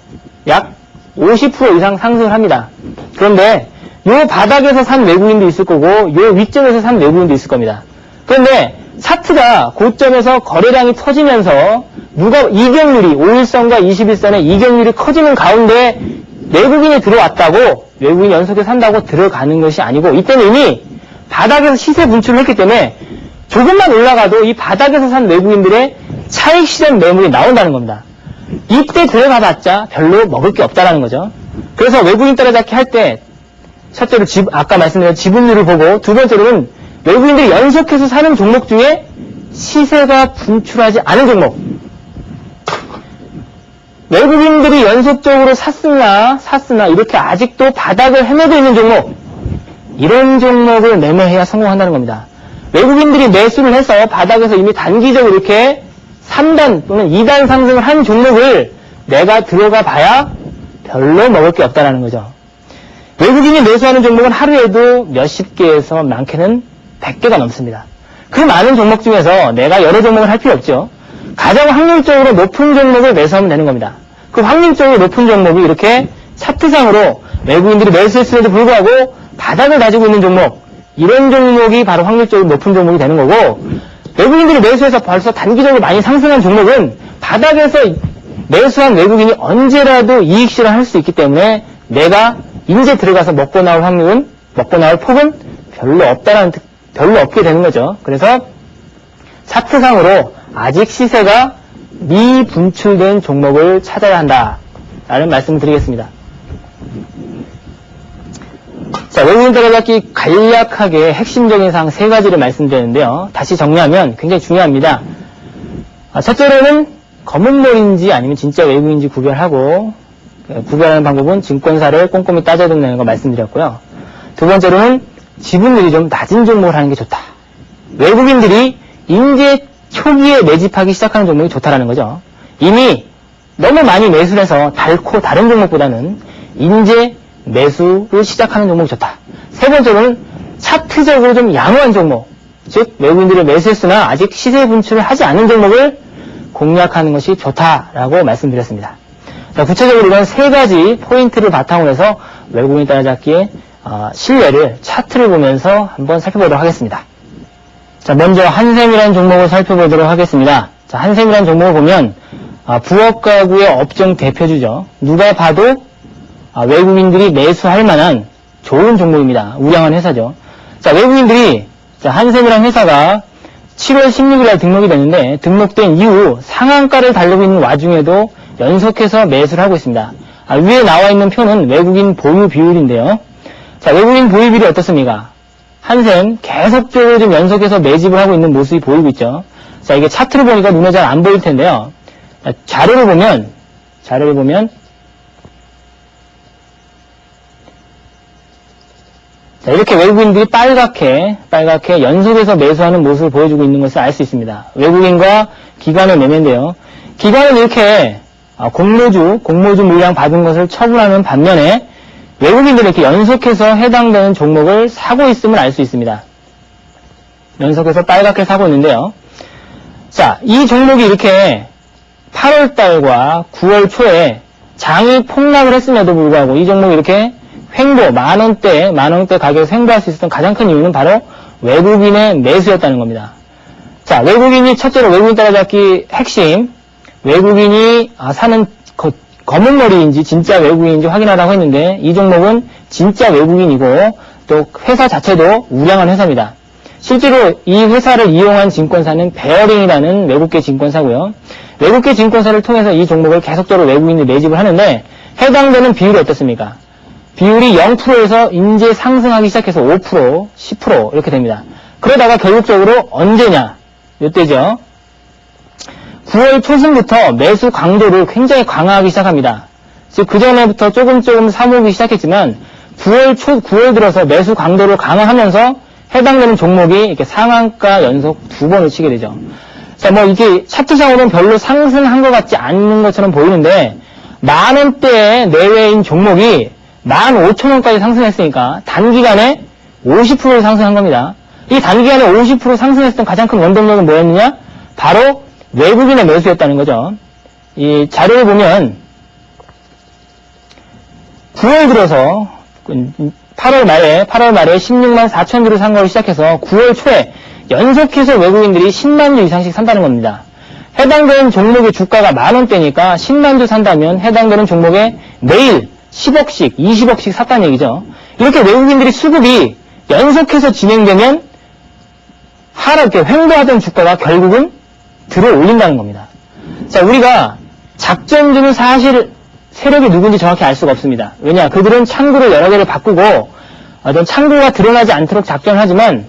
약 50% 이상 상승을 합니다. 그런데 요 바닥에서 산 외국인도 있을 거고 요 위점에서 산 외국인도 있을 겁니다. 그런데 차트가 고점에서 거래량이 터지면서 이격률이 5일선과 21선의 이격률이 커지는 가운데 외국인이 들어왔다고, 외국인이 연속해서 산다고 들어가는 것이 아니고, 이때는 이미 바닥에서 시세 분출을 했기 때문에 조금만 올라가도 이 바닥에서 산 외국인들의 차익 실현 매물이 나온다는 겁니다. 이때 들어가봤자 별로 먹을 게 없다라는 거죠. 그래서 외국인 따라잡기 할 때 첫째로 아까 말씀드린 지분율을 보고, 두 번째로는 외국인들이 연속해서 사는 종목 중에 시세가 분출하지 않은 종목, 외국인들이 연속적으로 샀으나 이렇게 아직도 바닥을 헤매고 있는 종목, 이런 종목을 매매해야 성공한다는 겁니다. 외국인들이 매수를 해서 바닥에서 이미 단기적으로 이렇게 3단 또는 2단 상승을 한 종목을 내가 들어가 봐야 별로 먹을 게 없다는 거죠. 외국인이 매수하는 종목은 하루에도 몇십 개에서 많게는 100개가 넘습니다. 그 많은 종목 중에서 내가 여러 종목을 할 필요 없죠. 가장 확률적으로 높은 종목을 매수하면 되는 겁니다. 그 확률적으로 높은 종목이 이렇게 차트상으로 외국인들이 매수했음에도 불구하고 바닥을 다지고 있는 종목, 이런 종목이 바로 확률적으로 높은 종목이 되는 거고, 외국인들이 매수해서 벌써 단기적으로 많이 상승한 종목은 바닥에서 매수한 외국인이 언제라도 이익 실현할 수 있기 때문에 내가 인제 들어가서 먹고 나올 폭은 별로 없게 되는 거죠. 그래서 차트상으로 아직 시세가 미분출된 종목을 찾아야 한다라는 말씀을 드리겠습니다. 자, 외국인 따라잡기 간략하게 핵심적인 사항 세 가지를 말씀드렸는데요. 다시 정리하면 굉장히 중요합니다. 첫째로는 검은 머리인지 아니면 진짜 외국인지 구별하고, 구별하는 방법은 증권사를 꼼꼼히 따져듣는 거 말씀드렸고요. 두 번째로는 지분율이 좀 낮은 종목을 하는 게 좋다. 외국인들이 인제 초기에 매집하기 시작하는 종목이 좋다라는 거죠. 이미 너무 많이 매수를 해서 닳고 다른 종목보다는 인제 매수를 시작하는 종목이 좋다. 세 번째로는 차트적으로 좀 양호한 종목, 즉 외국인들이 매수했으나 아직 시세 분출을 하지 않은 종목을 공략하는 것이 좋다라고 말씀드렸습니다. 자, 구체적으로 이런 세 가지 포인트를 바탕으로 해서 외국인 따라잡기의 신뢰를 차트를 보면서 한번 살펴보도록 하겠습니다. 자, 먼저 한샘이라는 종목을 살펴보도록 하겠습니다. 자, 한샘이라는 종목을 보면 부업 가구의 업종 대표주죠. 누가 봐도 외국인들이 매수할 만한 좋은 종목입니다. 우량한 회사죠. 자, 외국인들이 한샘이라는 회사가 7월 16일에 등록이 됐는데 등록된 이후 상한가를 달리고 있는 와중에도 연속해서 매수를 하고 있습니다. 위에 나와 있는 표는 외국인 보유 비율인데요. 자, 외국인 보유 비율이 어떻습니까? 한샘 계속적으로 좀 연속해서 매집을 하고 있는 모습이 보이고 있죠. 자, 이게 차트를 보니까 눈에 잘 안 보일 텐데요. 자, 자료를 보면 자, 이렇게 외국인들이 빨갛게 연속해서 매수하는 모습을 보여주고 있는 것을 알 수 있습니다. 외국인과 기관의 매매인데요. 기관은 이렇게 공모주 물량 받은 것을 처분하는 반면에 외국인들이 이렇게 연속해서 해당되는 종목을 사고 있음을 알 수 있습니다. 연속해서 빨갛게 사고 있는데요. 자, 이 종목이 이렇게 8월달과 9월 초에 장이 폭락을 했음에도 불구하고 이 종목이 이렇게 횡보, 만원대 가격에서 횡보할 수 있었던 가장 큰 이유는 바로 외국인의 매수였다는 겁니다. 자, 외국인이 첫째로 외국인 따라잡기 핵심, 외국인이 사는 검은 머리인지 진짜 외국인인지 확인하라고 했는데 이 종목은 진짜 외국인이고 또 회사 자체도 우량한 회사입니다. 실제로 이 회사를 이용한 증권사는 베어링이라는 외국계 증권사고요. 외국계 증권사를 통해서 이 종목을 계속적으로 외국인이 매집을 하는데 해당되는 비율이 어떻습니까? 비율이 0%에서 이제 상승하기 시작해서 5%, 10% 이렇게 됩니다. 그러다가 결국적으로 언제냐? 이때죠. 9월 초순부터 매수 강도를 굉장히 강화하기 시작합니다. 즉 그전에부터 조금 사모으기 시작했지만 9월 들어서 매수 강도를 강화하면서 해당되는 종목이 이렇게 상한가 연속 2번을 치게 되죠. 자, 이게 차트상으로는 별로 상승한 것 같지 않는 것처럼 보이는데 만원대 내외인 종목이 15,000원까지 상승했으니까 단기간에 50% 상승한 겁니다. 이 단기간에 50% 상승했던 가장 큰 원동력은 뭐였느냐? 바로 외국인의 매수였다는 거죠. 이 자료를 보면 9월 들어서 8월 말에 16만 4천 주를 산 거를 시작해서 9월 초에 연속해서 외국인들이 10만 주 이상씩 산다는 겁니다. 해당되는 종목의 주가가 만원대니까 10만 주 산다면 해당되는 종목에 매일 10억씩, 20억씩 샀다는 얘기죠. 이렇게 외국인들이 수급이 연속해서 진행되면 이렇게 횡보하던 주가가 결국은 들어 올린다는 겁니다. 자, 우리가 작전주는 사실 세력이 누군지 정확히 알 수가 없습니다. 왜냐? 그들은 창구를 여러 개를 바꾸고 어떤 창구가 드러나지 않도록 작전을 하지만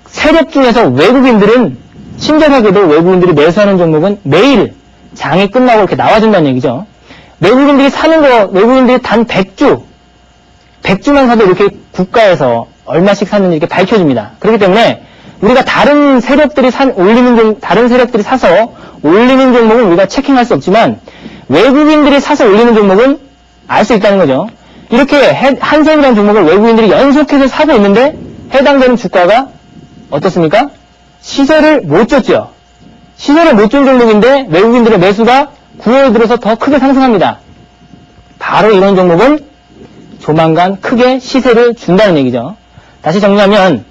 세력 중에서 외국인들은 친절하게도 외국인들이 매수하는 종목은 매일 장이 끝나고 이렇게 나와준다는 얘기죠. 외국인들이 단 100주만 사도 이렇게 국가에서 얼마씩 샀는지 이렇게 밝혀줍니다. 그렇기 때문에 우리가 다른 세력들이 사서 올리는 종목은 우리가 체킹할 수 없지만 외국인들이 사서 올리는 종목은 알 수 있다는 거죠. 이렇게 한샘이라는 종목을 외국인들이 연속해서 사고 있는데 해당되는 주가가 어떻습니까? 시세를 못 줬죠. 시세를 못 준 종목인데 외국인들의 매수가 9월 들어서 더 크게 상승합니다. 바로 이런 종목은 조만간 크게 시세를 준다는 얘기죠. 다시 정리하면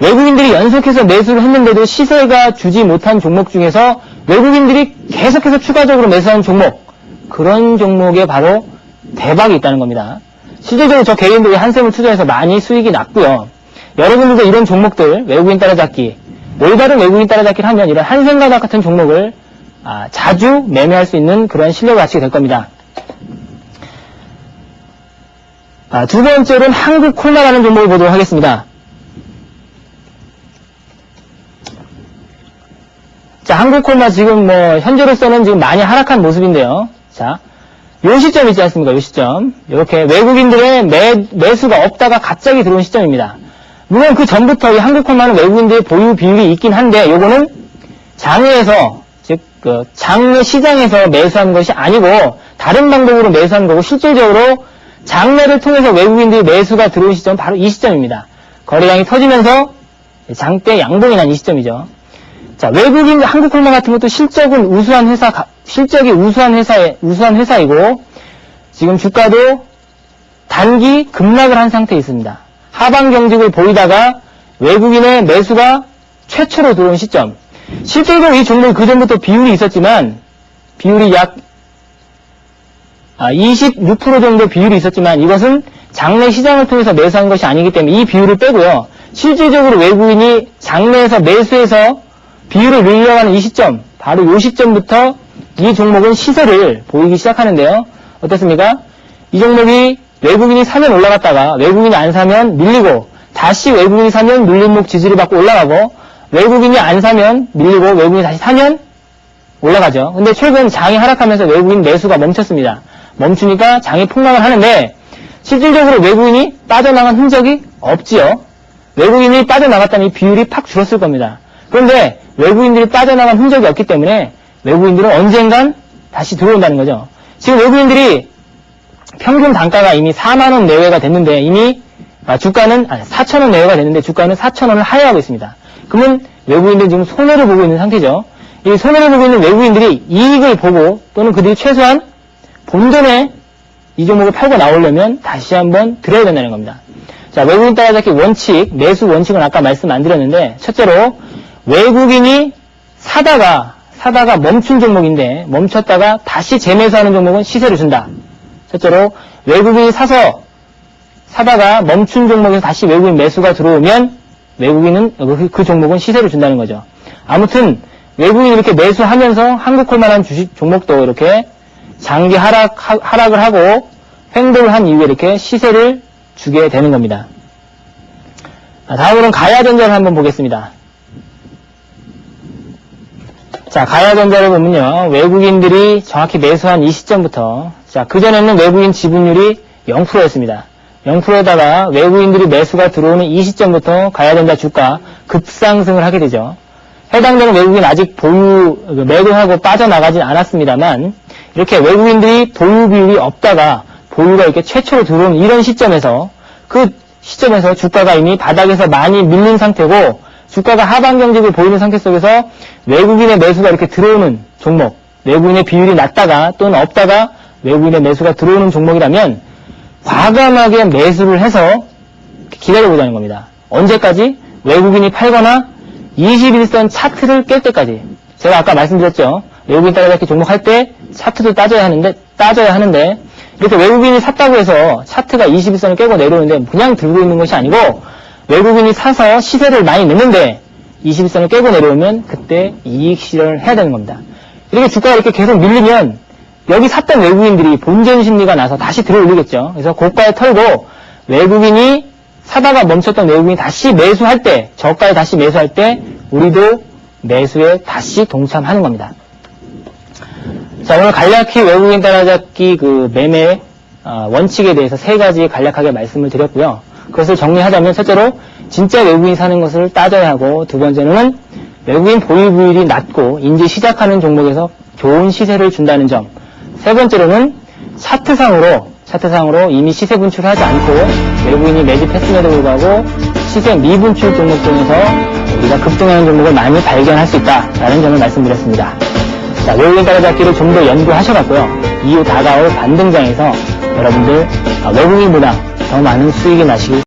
외국인들이 연속해서 매수를 했는데도 시세가 주지 못한 종목 중에서 외국인들이 계속해서 추가적으로 매수하는 종목, 그런 종목에 바로 대박이 있다는 겁니다. 실제적으로 저 개인도 한샘을 투자해서 많이 수익이 났고요. 여러분들도 이런 종목들, 외국인 따라잡기, 올바른 외국인 따라잡기를 하면 이런 한샘가닥 같은 종목을 자주 매매할 수 있는 그런 실력을 갖추게 될 겁니다. 두 번째로는 한국콜마라는 종목을 보도록 하겠습니다. 자, 한국콜마 지금 현재로서는 지금 많이 하락한 모습인데요. 자, 요 시점 있지 않습니까? 요 시점. 이렇게 외국인들의 매수가 없다가 갑자기 들어온 시점입니다. 물론 그 전부터 이 한국콜마는 외국인들의 보유 비율이 있긴 한데, 요거는 장외에서, 즉, 장외 시장에서 매수한 것이 아니고, 다른 방법으로 매수한 거고, 실질적으로 장외를 통해서 외국인들이 매수가 들어온 시점은 바로 이 시점입니다. 거래량이 터지면서 장대 양봉이 난 이 시점이죠. 자, 외국인 한국콜마 같은 것도 실적이 우수한 회사이고, 지금 주가도 단기 급락을 한 상태에 있습니다. 하방 경직을 보이다가 외국인의 매수가 최초로 들어온 시점. 실제로 이 종목이 그전부터 비율이 있었지만, 비율이 약 26% 정도 비율이 있었지만, 이것은 장내 시장을 통해서 매수한 것이 아니기 때문에 이 비율을 빼고요. 실질적으로 외국인이 장내에서 매수해서 비율을 늘려가는 이 시점, 바로 이 시점부터 이 종목은 시세를 보이기 시작하는데요. 어떻습니까? 이 종목이 외국인이 사면 올라갔다가 외국인이 안 사면 밀리고, 다시 외국인이 사면 눌림목 지지를 받고 올라가고, 외국인이 안 사면 밀리고 외국인이 다시 사면 올라가죠. 근데 최근 장이 하락하면서 외국인 매수가 멈췄습니다. 멈추니까 장이 폭락을 하는데, 실질적으로 외국인이 빠져나간 흔적이 없지요. 외국인이 빠져나갔다면 이 비율이 팍 줄었을 겁니다. 그런데 외국인들이 빠져나간 흔적이 없기 때문에 외국인들은 언젠간 다시 들어온다는 거죠. 지금 외국인들이 평균 단가가 이미 4만원 내외가 됐는데, 이미 주가는 4천원 내외가 됐는데 주가는 4천원을 하회하고 있습니다. 그러면 외국인들은 지금 손해를 보고 있는 상태죠. 이 손해를 보고 있는 외국인들이 이익을 보고, 또는 그들이 최소한 본전에 이 종목을 팔고 나오려면 다시 한번 들어야 된다는 겁니다. 자, 외국인 따라잡기 원칙, 매수 원칙은 아까 말씀 안 드렸는데, 첫째로 외국인이 사다가 멈춘 종목인데, 멈췄다가 다시 재매수하는 종목은 시세를 준다. 첫째로 외국인이 사다가 멈춘 종목에서 다시 외국인 매수가 들어오면 외국인은 그 종목은 시세를 준다는 거죠. 아무튼 외국인이 이렇게 매수하면서 한국콜만한 주식 종목도 이렇게 장기 하락을 하고 횡보를 한 이후에 이렇게 시세를 주게 되는 겁니다. 다음으로는 가야전자를 한번 보겠습니다. 자, 가야전자를 보면요, 외국인들이 정확히 매수한 이 시점부터, 자, 그전에는 외국인 지분율이 0%였습니다. 0%에다가 외국인들이 매수가 들어오는 이 시점부터 가야전자 주가 급상승을 하게 되죠. 해당되는 외국인 아직 매도하고 빠져나가진 않았습니다만, 이렇게 외국인들이 보유 비율이 없다가 보유가 이렇게 최초로 들어오는 이런 시점에서, 그 시점에서 주가가 이미 바닥에서 많이 밀린 상태고, 주가가 하방 경직을 보이는 상태 속에서 외국인의 매수가 이렇게 들어오는 종목, 외국인의 비율이 낮다가 또는 없다가 외국인의 매수가 들어오는 종목이라면 과감하게 매수를 해서 기다려보자는 겁니다. 언제까지? 외국인이 팔거나 21선 차트를 깰 때까지. 제가 아까 말씀드렸죠. 외국인 따라잡기 종목 할 때 차트도 따져야 하는데 이렇게 외국인이 샀다고 해서 차트가 21선을 깨고 내려오는데 그냥 들고 있는 것이 아니고, 외국인이 사서 시세를 많이 내는데 21선을 깨고 내려오면 그때 이익 실현을 해야 되는 겁니다. 이렇게 주가가 이렇게 계속 밀리면 여기 샀던 외국인들이 본전 심리가 나서 다시 들어올리겠죠. 그래서 고가에 털고 외국인이 사다가 멈췄던 외국인이 다시 매수할 때, 저가에 다시 매수할 때 우리도 매수에 다시 동참하는 겁니다. 자, 오늘 간략히 외국인 따라잡기 매매 원칙에 대해서 3가지 간략하게 말씀을 드렸고요. 그것을 정리하자면, 첫째로 진짜 외국인이 사는 것을 따져야 하고, 두 번째는 외국인 보유 비율이 낮고 이제 시작하는 종목에서 좋은 시세를 준다는 점, 세 번째로는 차트상으로 이미 시세 분출을 하지 않고 외국인이 매집했음에도 불구하고 시세 미분출 종목 중에서 우리가 급등하는 종목을 많이 발견할 수 있다라는 점을 말씀드렸습니다. 자, 외국인 따라잡기를 좀 더 연구하셔갖고요, 이후 다가올 반등장에서 여러분들 외국인보다 더 많은 수익이 나시길